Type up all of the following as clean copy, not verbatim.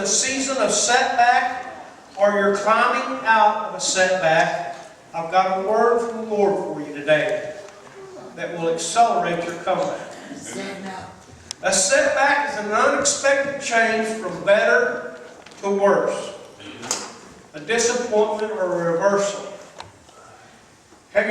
a season of setback or you're climbing out of a setback, I've got a word from the Lord for you today that will accelerate your comeback. A setback is an unexpected change from better to worse. A disappointment or a reversal. Has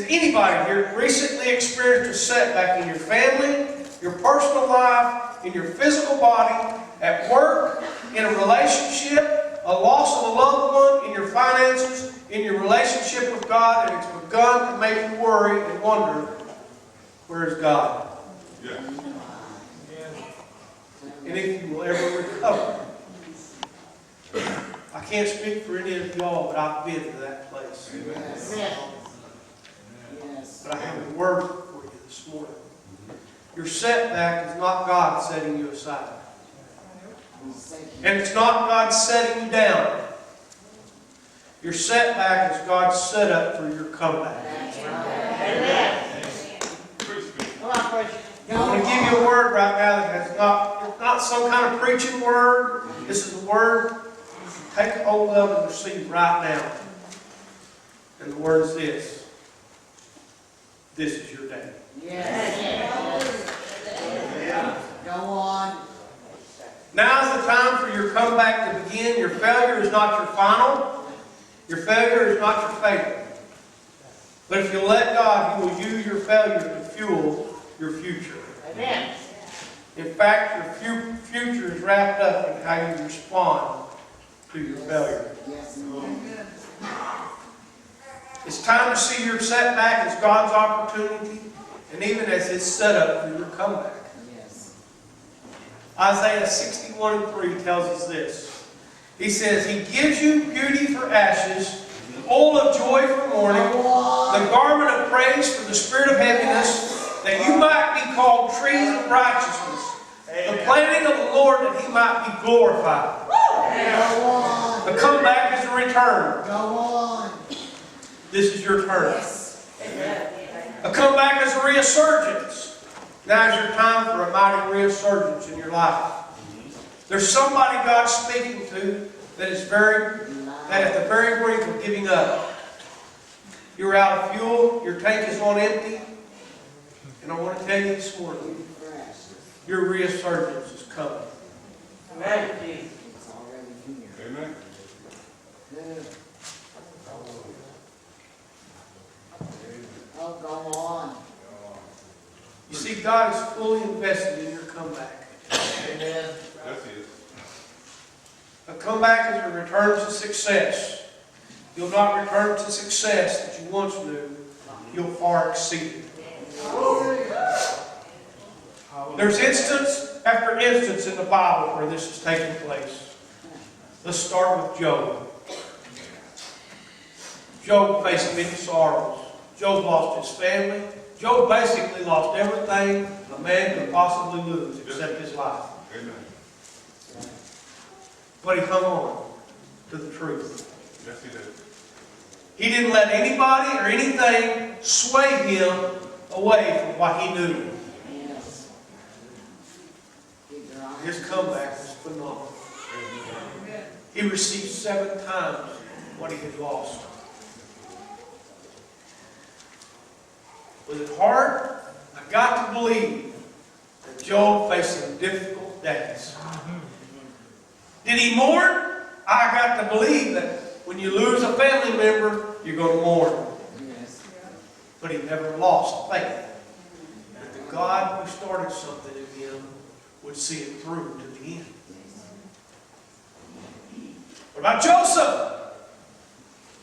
anybody here recently experienced a setback in your family, your personal life, in your physical body, at work, in a relationship, a loss of a loved one, in your finances, in your relationship with God, and it's begun to make you worry and wonder, where is God? Yeah. And if you will ever recover. I can't speak for any of y'all, but I've been to that place. But I have a word for you this morning. Your setback is not God setting you aside. And it's not God setting you down. Your setback is God's setup for your comeback. I want to give you a word right now that's not some kind of preaching word. This is a word you can take hold of and receive right now. And the word is this. This is your day. Yes. Go on. Now is the time for your comeback to begin. Your failure is not your final. Your failure is not your failure. But if you let God, He will use your failure to fuel your future. Amen. In fact, your future is wrapped up in how you respond to your failure. Yes. It's time to see your setback as God's opportunity, and even as His setup for your comeback. Yes. Isaiah 61:3 tells us this. He says, He gives you beauty for ashes, the oil of joy for mourning, the garment of praise for the spirit of heaviness, that you might be called trees of righteousness, the planting of the Lord, that He might be glorified. Go on. The comeback is a return. Go on. This is your turn. Yes. A comeback is a resurgence. Now is your time for a mighty resurgence in your life. There's somebody God's speaking to that at the very brink of giving up. You're out of fuel, your tank is on empty, and I want to tell you this morning, your resurgence is coming. Amen. It's already here. Amen. Good. Oh, go on. You see, God is fully invested in your comeback. Amen. That's it. A comeback is a return to success. You'll not return to success that you once knew. You'll far exceed it. There's instance after instance in the Bible where this has taken place. Let's start with Job. Job faced many sorrows. Job lost his family. Job basically lost everything a man could possibly lose except his life. Amen. But he hung on to the truth. Yes, He did. He didn't let anybody or anything sway him away from what he knew. Yes. Keep your eyes. His comeback was phenomenal. He received 7 times what he had lost. Was it hard? I got to believe that Job faced some difficult days. Did he mourn? I got to believe that when you lose a family member, you're going to mourn. Yes. But he never lost faith that the God who started something in him would see it through to the end. What about Joseph?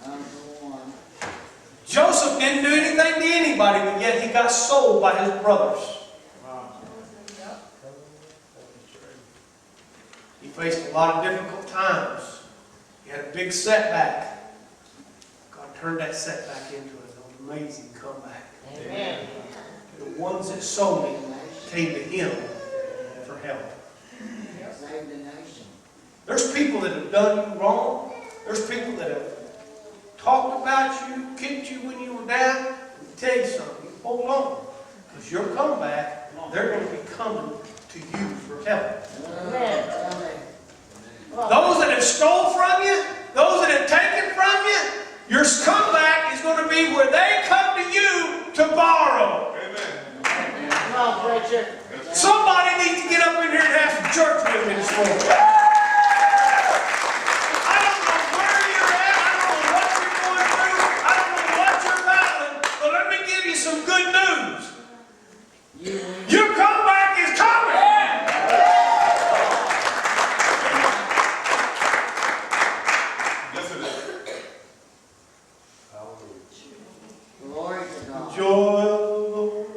Go on. Joseph didn't do anything to anybody, but yet he got sold by his brothers. He faced a lot of difficult times. He had a big setback. God turned that setback into an amazing comeback. Amen. The ones that sold him came to him for help. Save the nation. There's people that have done you wrong. There's people that have talked about you, kicked you when you were down. Let me tell you something. Hold on. Because your comeback, they're going to be coming to you for help. Amen. stole from you, those that have taken from you, your comeback is going to be where they come to you to borrow. Come on, preacher. Somebody needs to get up in here and have some church with me this morning. I don't know where you're at. I don't know what you're going through. I don't know what you're battling. But let me give you some good news. Your comeback is coming. Yes, it is. Glory to God. Joy of the Lord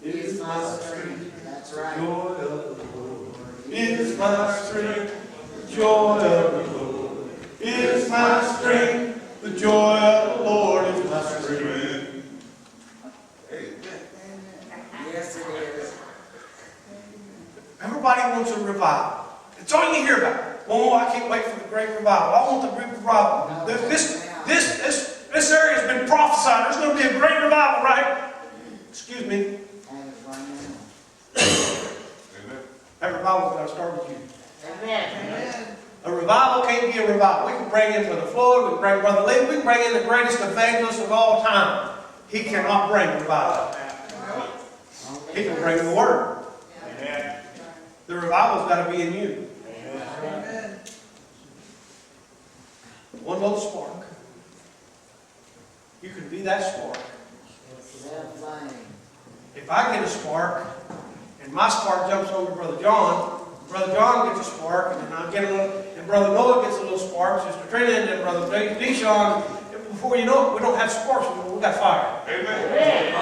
Is my strength. That's right. Joy of the Lord is my strength. Joy of the Lord is my strength. The joy of the Lord is my strength. Yes, it is. Everybody wants a revival. It's all you hear about. Oh, I can't wait for the great revival. I want the great revival. This area has been prophesied. There's going to be a great revival, right? Excuse me. And it's right now. Amen. That revival's got to start with you. Amen. A revival can't be a revival. We can bring in Brother Floyd, we can bring Brother Lee, we can bring in the greatest evangelist of all time. He cannot bring revival. He can bring the Word. Amen. The revival's got to be in you. Amen. One little spark. You can be that spark. That flame. If I get a spark, and my spark jumps over to Brother John gets a spark, and then I get a little, and Brother Noah gets a little spark, Sister Trina, and then Brother Deshaun. Before you know it, we don't have sparks, we got fire. Amen.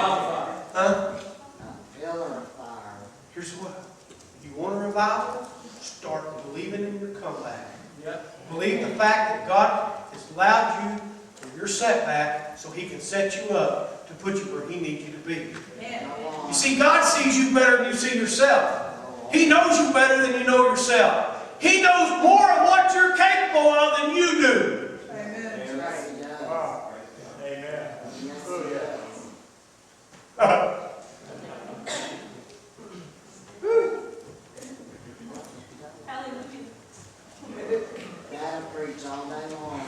Huh? A pillar of fire. Here's what. You want a revival? Start believing in your comeback. Believe the fact that God has allowed you for your setback so He can set you up to put you where He needs you to be. You see, God sees you better than you see yourself. He knows you better than you know yourself. He knows more of what you're capable of than you do. That's right, he does. Amen. Yes, he does. Gotta preach all day long.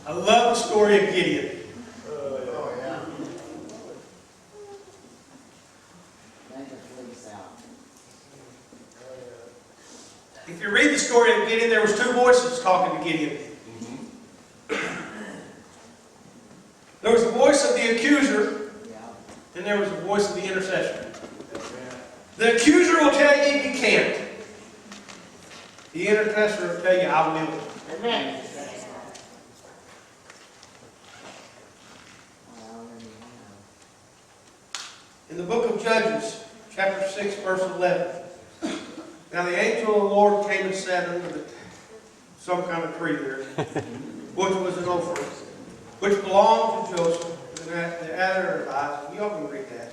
I love the story of Gideon. Oh, yeah. Make a fleece out. If you read the story of Gideon, there was two voices talking to Gideon. There was the voice of the accuser, Yeah. and there was the voice of the intercessor. The accuser will tell you you can't. The intercessor will tell you I will. Amen. I already have. In the book of Judges, chapter 6, verse 11. Now the angel of the Lord came and sat under some kind of tree there, which was an Ophrah, which belonged to Joseph, the Adarite. You all can read that.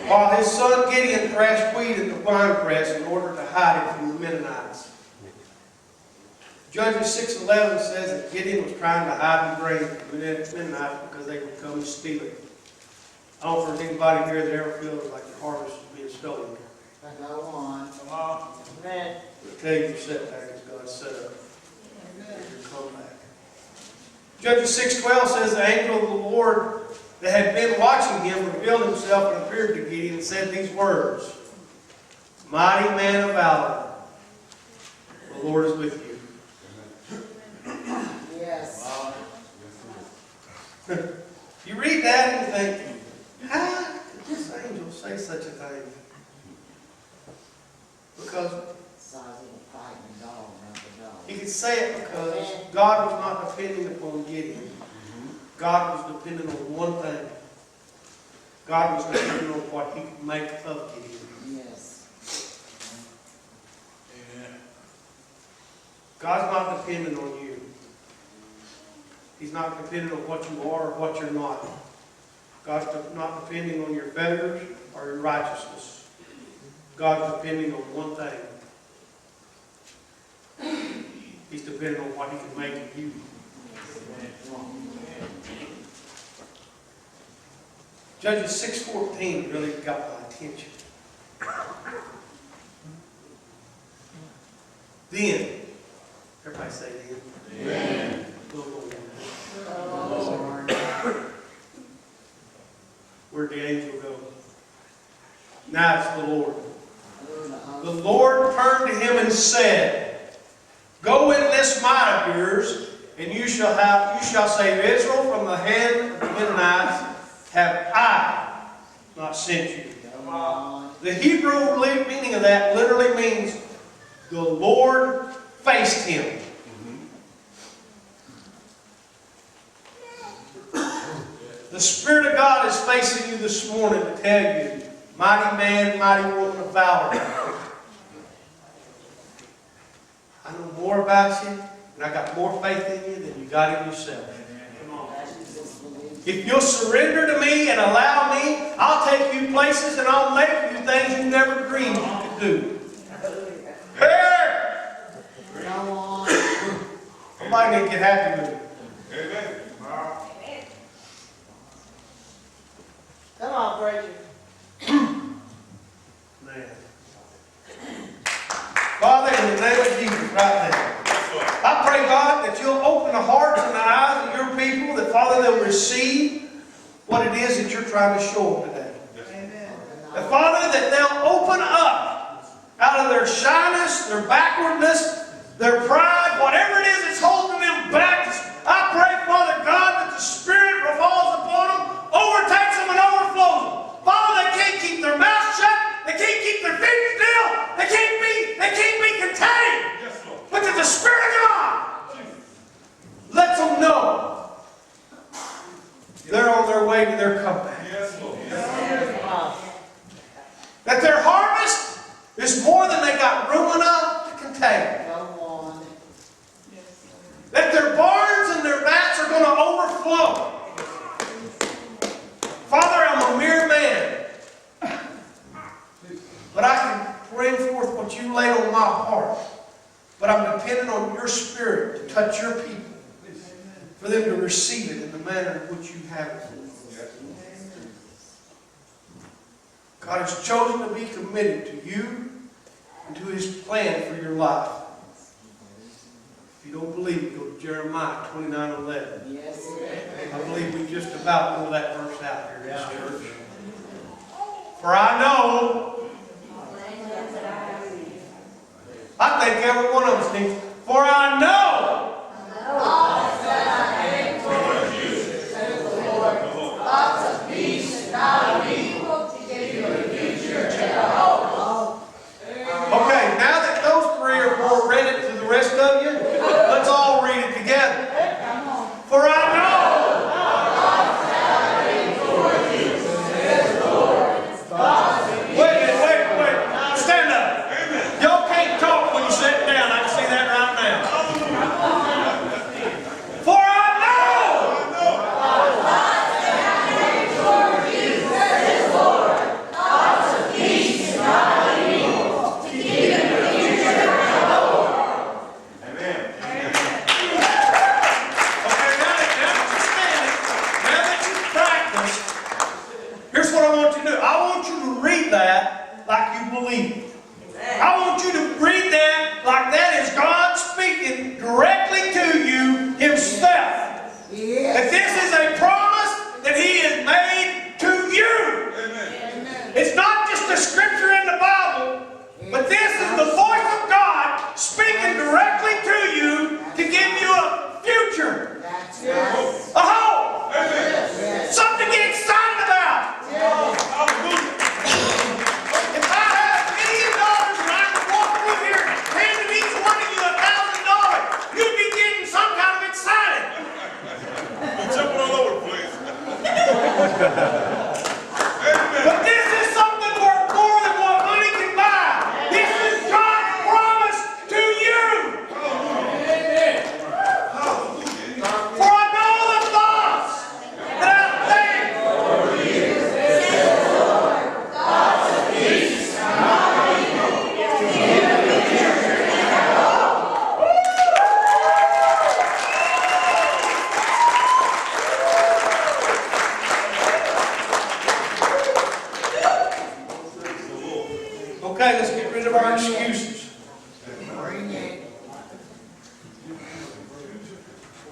While his son Gideon thrashed wheat in the winepress in order to hide it from the Midianites. Judges 6:11 says that Gideon was trying to hide the grain from the Midianites because they would come and steal it. I don't know if there's anybody here that ever feels like the harvest is being stolen. Go on. Amen. But tell you your setback is God's set up. Your comeback. Judges 6:12 says the angel of the Lord that had been watching him revealed himself and appeared to Gideon and said these words, "Mighty man of valor, the Lord is with you." Yes. You read that and you think, how did this angel say such a thing? Because Size of a fighting dog, not the dog. he could say it because God was not depending upon Gideon. God was dependent on one thing. God was dependent on what He could make of Gideon. Yes. God's not dependent on you. He's not dependent on what you are or what you're not. God's not depending on your failures or your righteousness. God's depending on one thing. He's dependent on what He can make of you. Judges 6:14 really got my attention. Then, everybody Everybody say it. Amen. The Lord. Lord. Where'd the angel go? Now it's the Lord. The Lord turned to him and said, Go in this might of yours, and you shall save Israel from the hand of the Midianites. Have I not sent you? Come on. The Hebrew meaning of that literally means the Lord faced him. The Spirit of God is facing you this morning to tell you, mighty man, mighty woman of valor. I know more about you, and I got more faith in you than you got in yourself. If you'll surrender to me and allow me, I'll take you places and I'll make you things you never dreamed you could do. Hey! Come on. Somebody need to get happy with me. Come on, preacher. Man. Father, in the name of Jesus, right now, I pray, God, that you'll open the hearts and the eyes of your people, that, Father, they'll receive what it is that you're trying to show them today. Amen. That, Father, that they'll open up out of their shyness, their backwardness, their pride, whatever it is that's holding them back. I pray, Father God, that the Spirit revolves upon them, overtakes them, and overflows them. Father, they can't keep their mouth shut. They can't keep their feet still. They can't be contained. But that the Spirit of God lets them know they're on their way to their comeback. That their harvest is more than they got room enough to contain. Come on. That their barns and their vats are going to overflow. Father, I'm a mere man. But I can bring forth what you laid on my heart. But I'm dependent on your Spirit to touch your people. For them to receive it in the manner in which you have it. God has chosen to be committed to you and to His plan for your life. If you don't believe it, go to Jeremiah 29:11. Yes, I believe we just about know that verse out here in this church. For I know, I think every one of us needs, for I know, okay, now that those 3 or 4 read it to the rest of you, let's all read it together. For I know. Wait. Stand up. Y'all can't talk when you sit down. I can see that right now.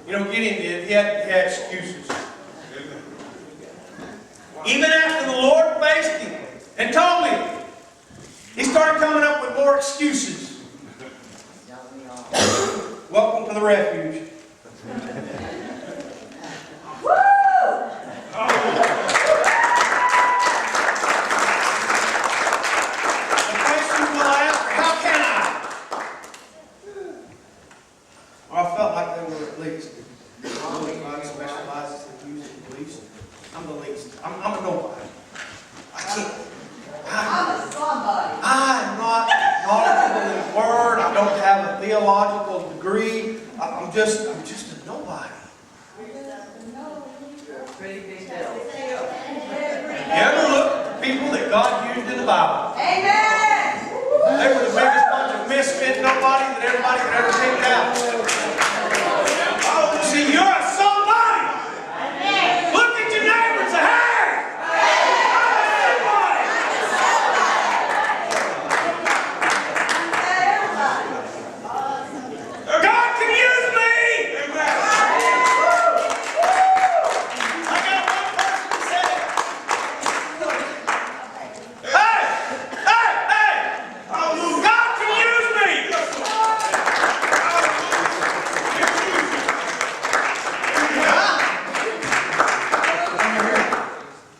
You know, Gideon did. He had excuses. Even after the Lord faced him and told him, he started coming up with more excuses. Welcome to the refuge. I felt like they were at least. God specializes in using the least. I'm the least. I'm a nobody. I can't. I'm a somebody. I'm not knowledgeable in the Word. I don't have a theological degree. I'm just a nobody. Pretty big deal. You ever look at the people that God used in the Bible? Amen. They were the biggest bunch of misfit nobody that everybody could ever take out. Oh, see, you're a somebody. Look at your neighbor and say, hey! I'm a somebody. God can use me! I got one person that said, hey! God can use me!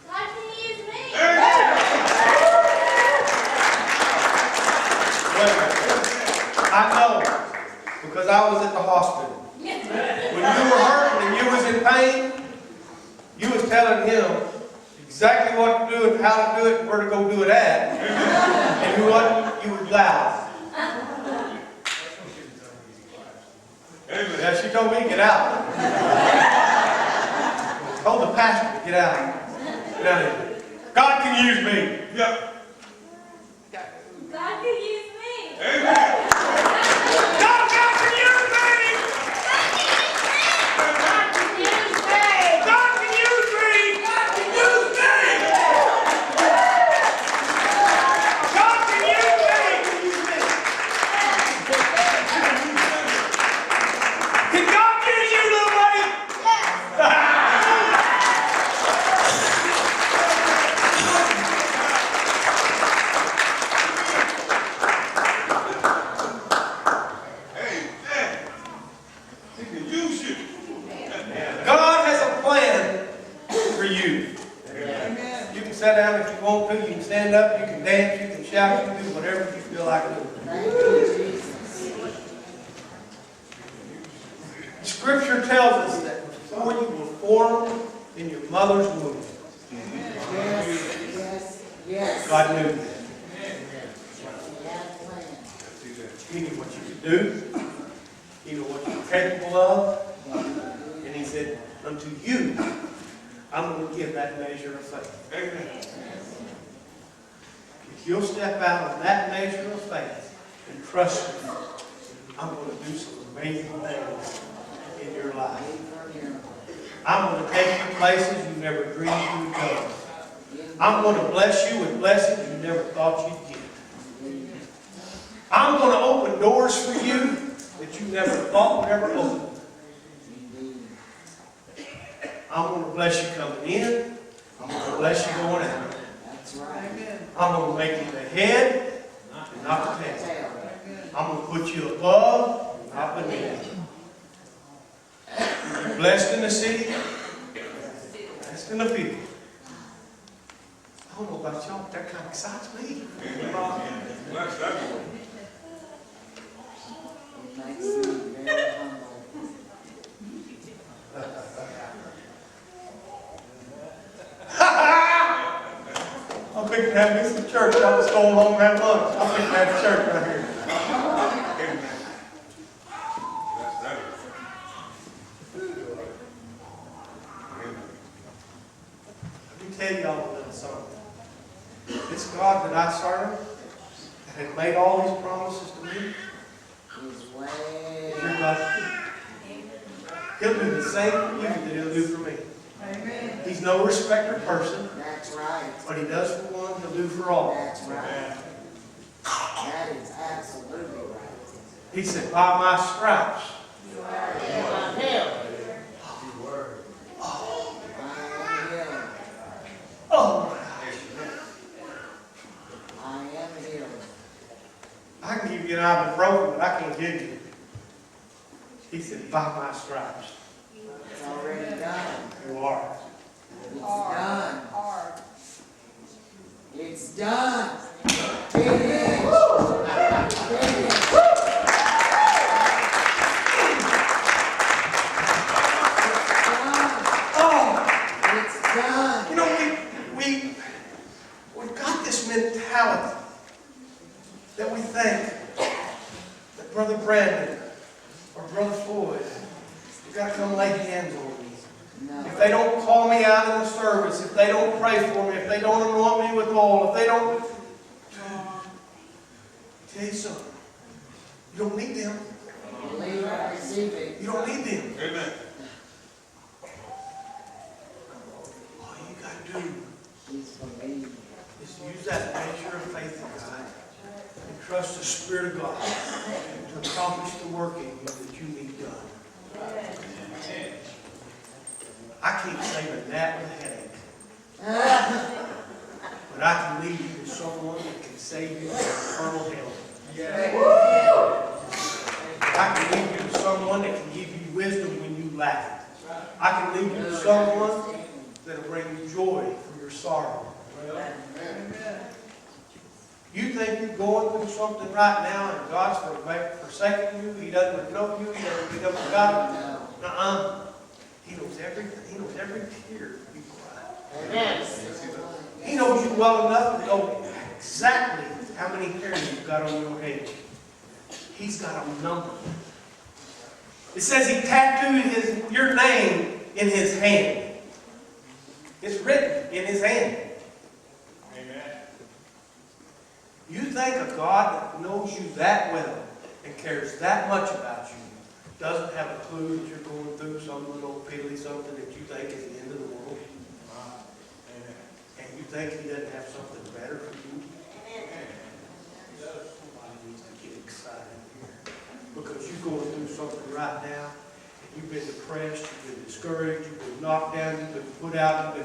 God can use me. I know, because I was at the hospital. When you were hurting and you was in pain, you was telling him exactly what to do and how to do it and where to go do it at. And you wasn't, you was loud. Yeah, she told me to get out. Told the pastor to get out. Get out of here. God can use me. Yep. God can use me. God can use me. God can use me. God can use me. God can use me. God can use me. Can God use you, little lady? God has a plan for you. You can sit down if you want to. You can stand up. You can dance. You can shout. You can do whatever you feel like doing. Thank you, Jesus. Scripture tells us that before you were formed in your mother's womb, Yes. God knew you. He had a plan. He knew what you could do. He knew what you were capable of. And He said, unto you, I'm going to give that measure of faith. Amen. If you'll step out of that measure of faith and trust me, I'm going to do some amazing things in your life. I'm going to take you places you never dreamed you would go. I'm going to bless you with blessings you never thought you'd get. I'm going to open doors for you that you never thought would ever open. I'm going to bless you coming in. I'm going to bless you going out. That's right. I'm going to make you the head and not the tail. I'm going to put you above and not beneath. You're blessed in the city, blessed in the field. I don't know about y'all, but that kind of excites me. It makes me very humble. I'm fixing to have this in church. I was going home and have lunch. I'm fixing to have church right here. Let me tell y'all a little something. This God that I serve, that has made all these promises to me, He's way. is your God. He'll do the same for you that He'll do for me. Amen. He's no respecter of person. That's right. What He does for one, He'll do for all. That's right. That is absolutely right. He said, by my stripes, get ibuprofen, but I can't give you. He said, by my stripes, It's already done. you are. It's done. Hard. It's done. Finish. Finish. Oh, It's done. you know, we've got this mentality that we think that Brother Brandon or Brother Floyd, you've got to come lay hands on me. No. If they don't call me out in the service, if they don't pray for me, if they don't anoint me with oil, if they don't... Tell you something. You don't need them. Believe and receive it. You don't need them. Amen. All you got to do Please believe. is use that measure of faith in God and trust the Spirit of God to accomplish the work in you that you need done. I keep saving that with a headache. But I can lead you to someone that can save you from eternal hell. I can lead you to someone that can give you wisdom when you lack it. I can lead you to someone that will bring you joy from your sorrow. You think you're going through something right now and God's forsaken you, He doesn't know you, He doesn't forgot you? No. He knows everything. He knows every tear you cry. Yes. He knows you well enough to know exactly how many hairs you've got on your head. He's got them numbered. It says He tattooed your name in His hand. It's written in His hand. Amen. You think a God that knows you that well and cares that much about you doesn't have a clue that you're going through some little piddly something that you think is the end of the world? Amen. And you think He doesn't have something better for you? Somebody needs to get excited here. Because you're going through something right now, and you've been depressed, you've been discouraged, you've been knocked down, you've been put out,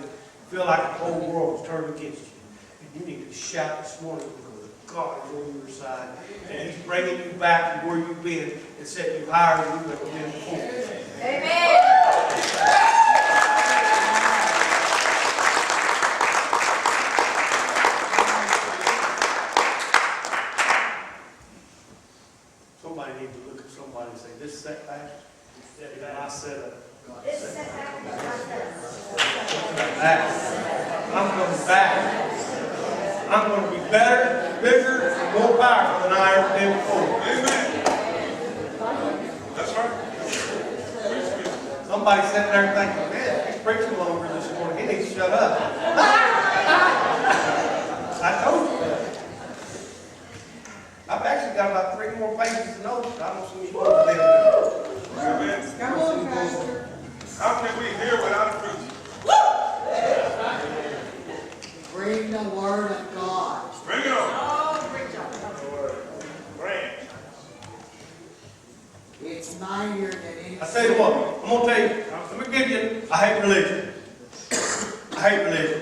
feel like the whole world is turned against you. And you need to shout this morning because God is on your side. And He's bringing you back to where you've been and setting you higher than you've ever been before. Amen. Somebody needs to look at somebody and say, this setback is my setup. I'm coming back. I'm going to be better, bigger, and more powerful than I ever been before. Amen. That's right. Somebody sitting there thinking, man, he's preaching longer this morning. He needs to shut up. I told you that. I've actually got about 3 more pages of notes. I don't see you going to them. Amen. Come on, Pastor. How can we hear without a preacher? Bring the word of God. Bring it on. Oh, preach on. Bring. It's mightier than any. I tell you what, I'm going to tell you, let me give you, I hate religion. I hate religion.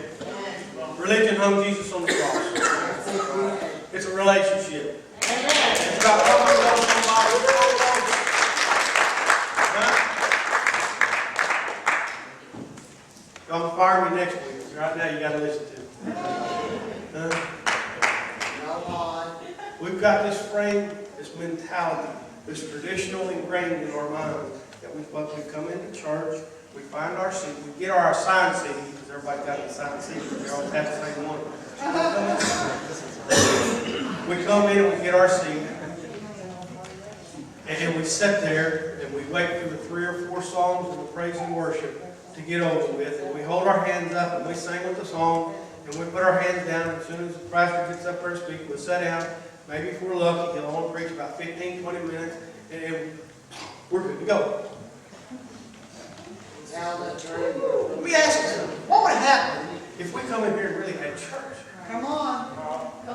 Religion hung Jesus on the cross. Yes, it did. It's a relationship. It's about coming to know somebody. Y'all fire me next week. Right now you got to listen to me. Go on. We've got this frame, this mentality, this traditional ingrained in our mind that we come into church, we find our seat, we get our assigned seat, because everybody's got an assigned seat, we all have the same one. We come in and we get our seat, and we sit there and we wait for the 3 or 4 songs of the praise and worship to get over with, and we hold our hands up and we sing with the song, and we put our hands down. As soon as the pastor gets up there to speak, we'll sit down. Maybe if we're lucky, he'll only preach about 15, 20 minutes, and we're good to go. Tell the truth. Let me ask you something. What would happen if we come in here and really had church? Come on.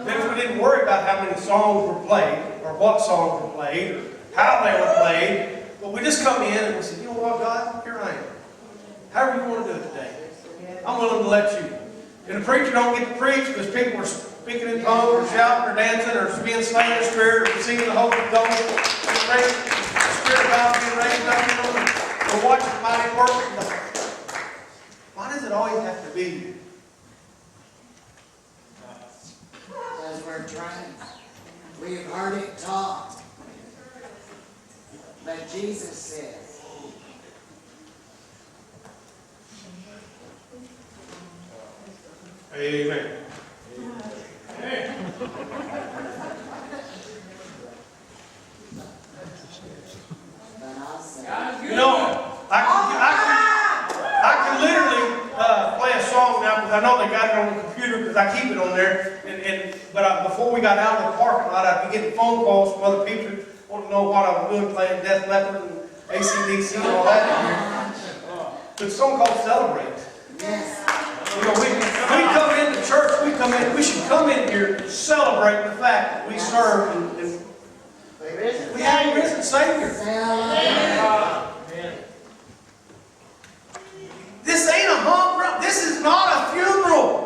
Then if we didn't worry about how many songs were played, or what songs were played, or how they were played, but we just come in and we say, you know what, God, here I am. However you want to do it today. I'm willing to let you. And the preacher don't get to preach because people are speaking in tongues, or shouting, or dancing, or being slain in the Spirit, or receiving the Holy Ghost, or the Spirit of God being raised up in them, or watching mighty works. Why does it always have to be you? Because we're trained. We've heard it taught. But Jesus says, Amen. but I say, You know, I can literally play a song now because I know they got it on the computer because I keep it on there. But before we got out of the parking lot, I'd be getting phone calls from other people who want to know what I was doing, playing Def Leppard and AC/DC and all that in here. It's a song called Celebrate. yes, You know, we come into church, we should come in here celebrating the fact that we serve and we have a risen Savior. celebrate. This ain't a humdrum. This is not a funeral.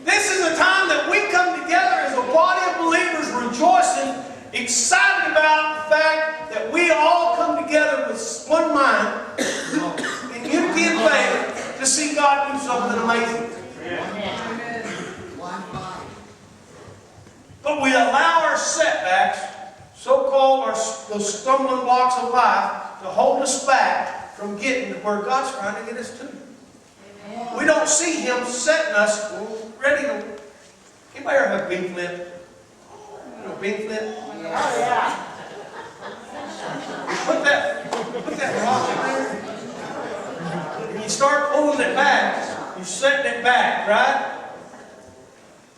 This is a time that we come together as a body of believers rejoicing, excited about the fact that we all come together with one mind in unity and faith to see God do something amazing. One body. But we allow our setbacks, so-called those stumbling blocks of life, to hold us back from getting to where God's trying to get us to. We don't see Him setting us ready to. Anybody ever have a bean flip? You know, bean flip? You put that rock in there, and you start pulling it back. You're setting it back, right?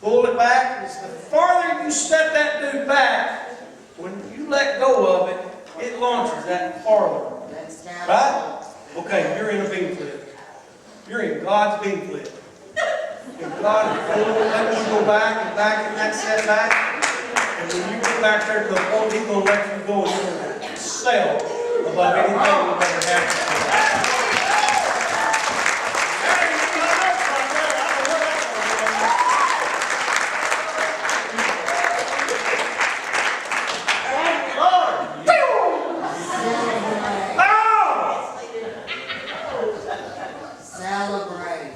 Pull it back. It's the farther you set that dude back, when you let go of it, it launches that farther. Let's Right? count. Okay, you're in a bean flip. You're in God's bean flip. And God is letting you go back and back in that setback. And when you get back there to the point, He's going to let you go and you're going to excel above anything you've ever had before. Celebrate.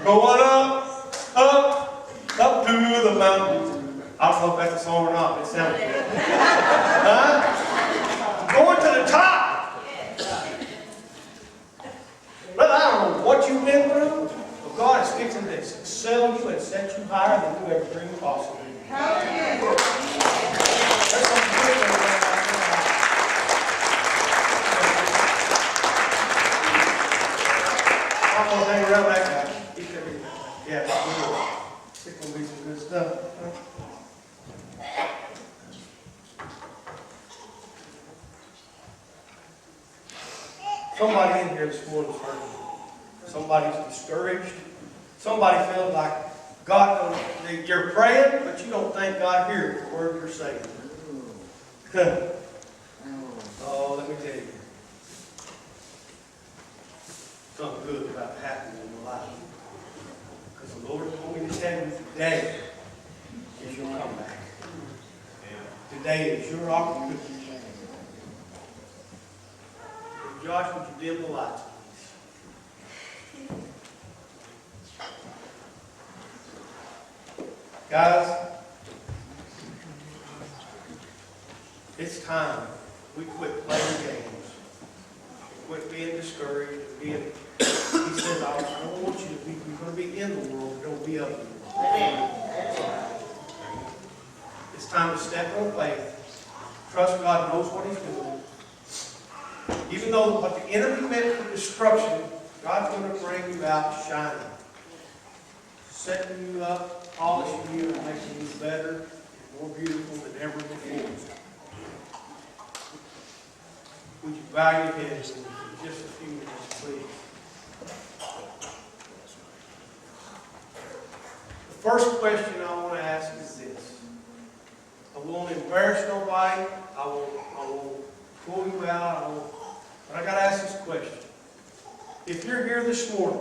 Going up to the mountain. I don't know if that's a song or not, but it sounds good. Huh? Going to the top. Brother, I don't know what you've been through, but God is fixing to excel you and set you higher than you ever dreamed possible. There's some good things right now. I'm gonna hang around that guy. He's gonna be, yeah, it's gonna be some good stuff. Somebody in here this morning is hurting. Somebody's discouraged. Somebody feels like God, you're praying, but you don't think God hears the word you're saying. Oh, let me tell you. Something good about happening in your life. Because the Lord told me to tell you today is your comeback. Today is your opportunity. Josh, would you dim the lights, please? Guys, it's time we quit playing games. Quit being discouraged. He says, I don't want you to be, you're going to be in the world, but don't be of the world. It's time to step on faith. Trust God knows what He's doing. Even though what the enemy meant for destruction, God's going to bring you out shining. Setting you up, polishing you, and making you better, more beautiful than ever before. Would you bow your heads for just a few minutes, please? The first question I want to ask is this. I won't embarrass nobody. I will pull you out. But I got to ask this question. If you're here this morning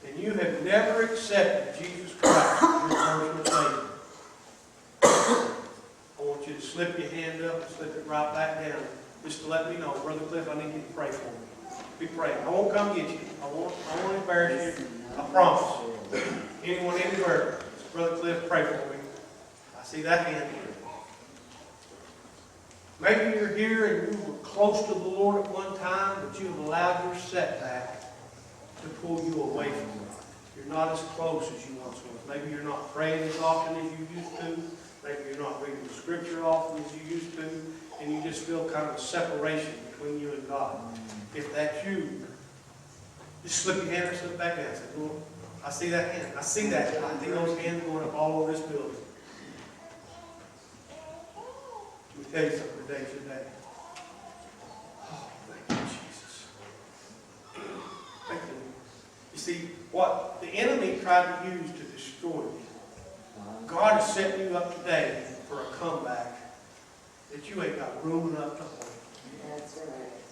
and and you have never accepted Jesus Christ as your personal Savior, I want you to slip your hand up and slip it right back down, just to let me know, Brother Cliff, I need you to pray for me. Be praying. I won't come get you. I won't embarrass you. I promise. Anyone anywhere, Brother Cliff, pray for me. I see that hand here. Maybe you're here and you were close to the Lord at one time, but you have allowed your setback to pull you away from God. You're not as close as you once were. Maybe you're not praying as often as you used to. Maybe you're not reading the Scripture often as you used to. And you just feel kind of a separation between you and God. If that's you, just slip your hand or slip back down and say, Lord, I see that hand. I see that. I see those hands going up all over this building. Let me tell you something, today's your day. Oh, thank you, Jesus. Thank you. You see, what the enemy tried to use to destroy you, God is setting you up today for a comeback that you ain't got room enough to hold. That's right.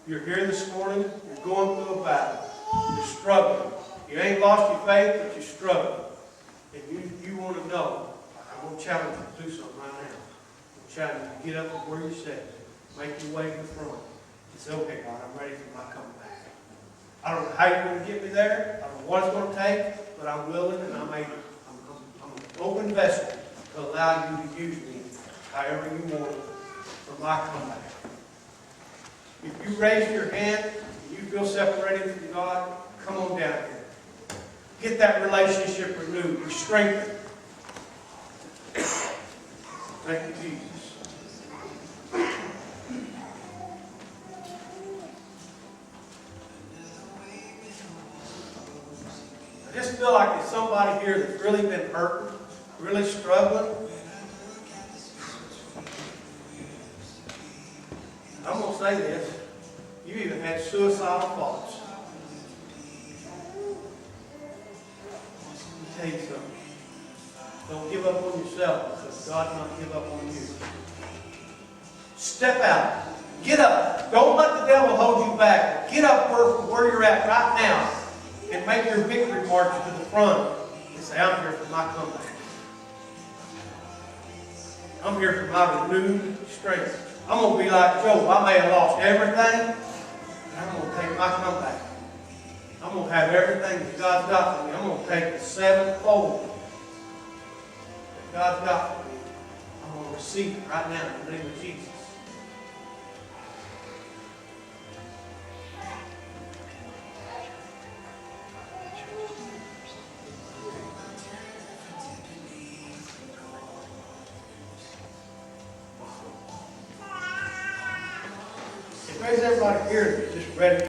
You're here this morning, you're going through a battle, you're struggling. You ain't lost your faith, but you're struggling. And you want to know, I'm going to challenge you to do something right now. I'm challenge you to get up from where you sit, make your way to the front, and say, okay, God, I'm ready for my comeback. I don't know how you're going to get me there, I don't know what it's going to take, but I'm willing and I'm able. I'm an open vessel to allow you to use me however you want for my comeback. If you raise your hand and you feel separated from God, come on down here. Get that relationship renewed. Be strengthened. Thank you, Jesus. I just feel like there's somebody here that's really been hurting, really struggling. I'm going to say this. You even had suicidal thoughts. Let me tell you something. Don't give up on yourself because God will not give up on you. Step out. Get up. Don't let the devil hold you back. Get up where you're at right now and make your victory march to the front and say, I'm here for my comeback. I'm here for my renewed strength. I'm going to be like Job. I may have lost everything, but I'm going to take my comeback. I'm going to have everything that God's got for me. I'm going to take the sevenfold that God's got for me. I'm going to receive it right now in the name of Jesus. If there's everybody here that's just ready